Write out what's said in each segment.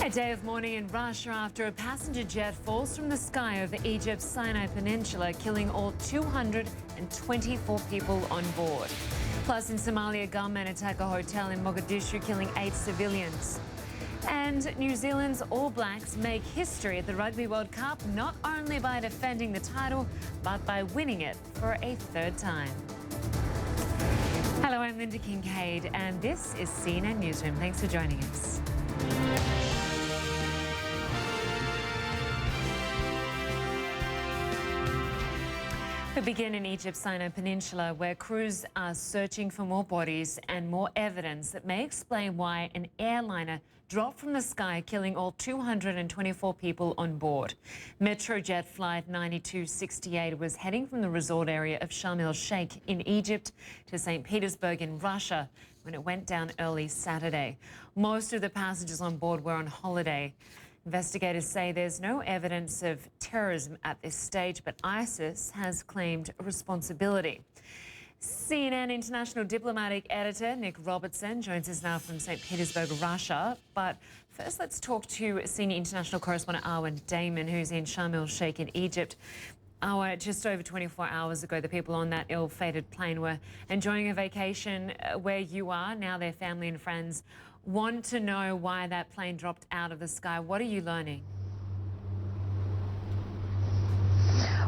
A day of mourning in Russia after a passenger jet falls from the sky over Egypt's Sinai Peninsula, killing all 224 people on board. Plus, in Somalia, gunmen attack a hotel in Mogadishu, killing 8 civilians. And New Zealand's All Blacks make history at the Rugby World Cup, not only by defending the title, but by winning it for a third time. Hello, I'm Lynda Kinkade, and this is CNN Newsroom. Thanks for joining us. We begin in Egypt's Sinai Peninsula, where crews are searching for more bodies and more evidence that may explain why an airliner dropped from the sky, killing all 224 people on board. Metrojet Flight 9268 was heading from the resort area of Sharm el-Sheikh in Egypt to St. Petersburg in Russia when it went down early Saturday. Most of the passengers on board were on holiday. Investigators say there's no evidence of terrorism at this stage, but ISIS has claimed responsibility. CNN international diplomatic editor Nic Robertson joins us now from St. Petersburg, Russia. But first, let's talk to senior international correspondent Arwa Damon, who's in Sharm el-Sheikh in Egypt. Arwa, just over 24 hours ago, the people on that ill-fated plane were enjoying a vacation where you are. Now their family and friends want to know why that plane dropped out of the sky. What are you learning?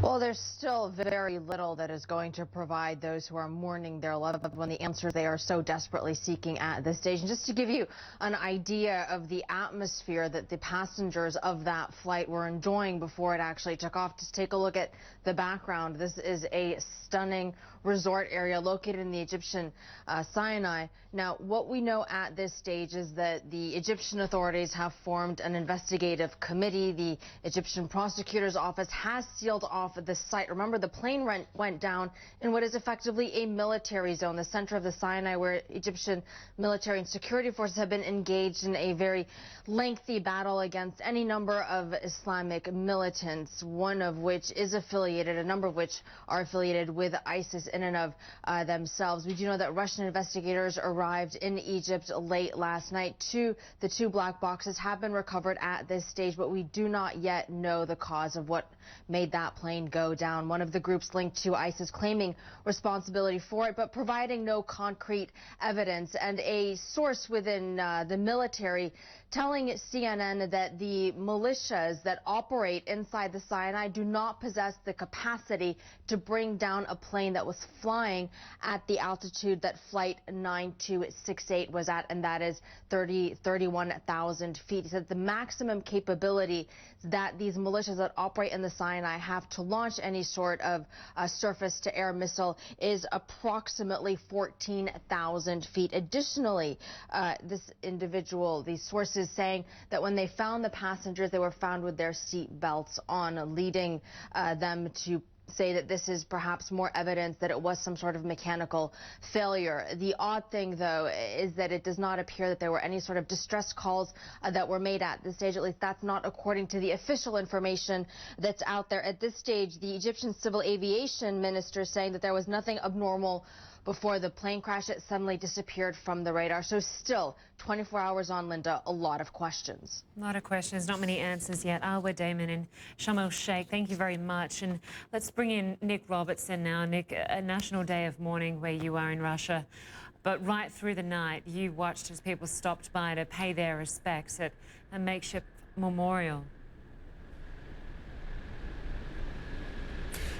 Well, there's still very little that is going to provide those who are mourning their loved one the answer they are so desperately seeking at this stage. And just to give you an idea of the atmosphere that the passengers of that flight were enjoying before it actually took off, just take a look at the background. This is a stunning resort area located in the Egyptian Sinai. Now, what we know at this stage is that the Egyptian authorities have formed an investigative committee. The Egyptian prosecutor's office has sealed off the site. Remember, the plane went down in what is effectively a military zone, the center of the Sinai, where Egyptian military and security forces have been engaged in a very lengthy battle against any number of Islamic militants, one of which is affiliated, a number of which are affiliated with ISIS in and of themselves. We do know that Russian investigators arrived in Egypt late last night. The two black boxes have been recovered at this stage, but we do not yet know the cause of what made that plane go down. One of the groups linked to ISIS claiming responsibility for it, but providing no concrete evidence. And a source within the military telling CNN that the militias that operate inside the Sinai do not possess the capacity to bring down a plane that was flying at the altitude that Flight 9268 was at, and that is 31,000 feet. He said the maximum capability that these militias that operate in the Sinai have to launch any sort of surface-to-air missile is approximately 14,000 feet. Additionally, these sources saying that when they found the passengers, they were found with their seat belts on, leading them to say that this is perhaps more evidence that it was some sort of mechanical failure. The odd thing, though, is that it does not appear that there were any sort of distress calls that were made at this stage. At least that's not according to the official information that's out there. At this stage, the Egyptian civil aviation minister saying that there was nothing abnormal before the plane crash. It suddenly disappeared from the radar. So still, 24 hours on, Linda, a lot of questions. A lot of questions, not many answers yet. Arwa Damon in Sharm el-Sheikh, thank you very much. And let's bring in Nic Robertson now. Nic, a national day of mourning where you are in Russia. But right through the night, you watched as people stopped by to pay their respects at a makeshift memorial.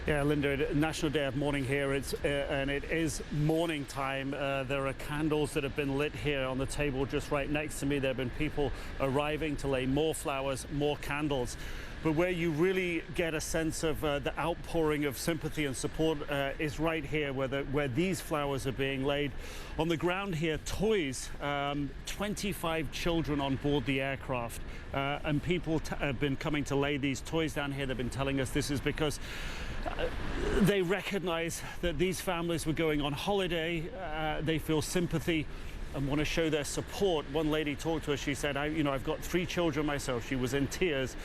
Yeah, Linda, National Day of Mourning here, and it is morning time. There are candles that have been lit here on the table just right next to me. There have been people arriving to lay more flowers, more candles. But where you really get a sense of the outpouring of sympathy and support is right here, where these flowers are being laid. On the ground here, toys, 25 children on board the aircraft. And people have been coming to lay these toys down here. They've been telling us this is because they recognize that these families were going on holiday. They feel sympathy and want to show their support. One lady talked to us. She said, I've got 3 children myself. She was in tears.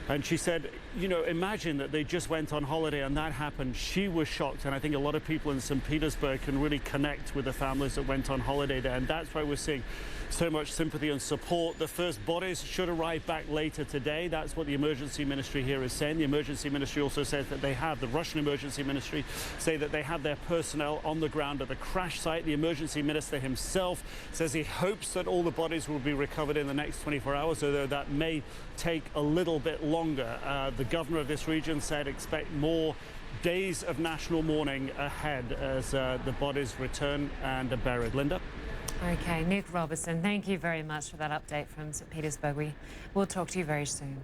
And she said, you know, imagine that they just went on holiday and that happened. She was shocked, and I think a lot of people in St. Petersburg can really connect with the families that went on holiday there, and that's why we're seeing so much sympathy and support. The first bodies should arrive back later today. That's what the emergency ministry here is saying. The emergency ministry also says that they have, the Russian emergency ministry say that they have their personnel on the ground at the crash site. The emergency minister himself says he hopes that all the bodies will be recovered in the next 24 hours, although that may take a little bit longer. The governor of this region said expect more days of national mourning ahead as the bodies return and are buried. Lynda? Okay, Nic Robertson, thank you very much for that update from St. Petersburg. We'll talk to you very soon.